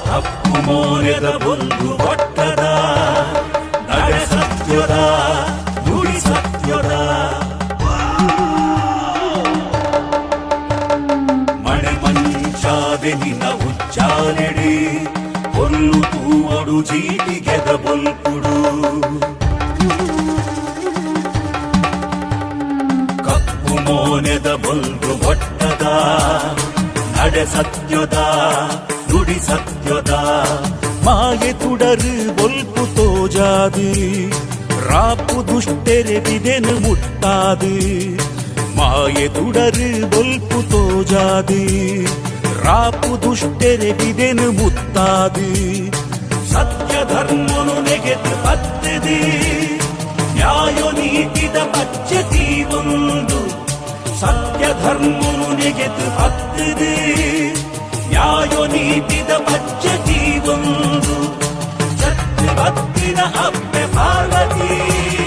ತಪ್ಪು ಮೋರೆದ ಒಂದು ಒಟ್ಟದ ನಡೆ ಸತ್ಯದ ನುಡಿ ಸತ್ಯದ ಮಳೆ ಮಂಚಾದೆ ನಿನ್ನ ಉಚ್ಚಾಲೆಡಿ ಒಲ್ಲು ತೂವಡು ಜೀಟಿಗೆದ ಬೊಲ್ಪುಡು ಕಪ್ಪು ಮೋನೆದ ಬೊಲ್ದು ಒಟ್ಟದ ನಡೆ ಸತ್ಯದ ನುಡಿ ಸತ್ಯದ ಮಾಯೆ ತುಡರು ಬೊಲ್ಪು ತೋಜಾದು ರಾಪು ದುಷ್ಟೆರೆ ಬಿದೆನು ಮುಟ್ಟಾದು ಮಾಯೆ ತುಡರು ಬೊಲ್ಪು ತೋಜಾದು ರಾಪು ದುಷ್ಟೆರೆ ಬಿದೆನು ಮುತ್ತಾದು ಸತ್ಯ ಧರ್ಮನು ನೆಗೆದು ಬತ್ತದೆ ನ್ಯಾಯ ನೀತಿದ ಪಚ್ಚತಿ ಒಂದು ಸತ್ಯ ಧರ್ಮನು ನೆಗೆದು ಬತ್ತದೆ ನ್ಯಾಯ ನೀತಿದ ಪಚ್ಚತಿ ಒಂದು ಸತ್ಯ ಭಕ್ತಿನ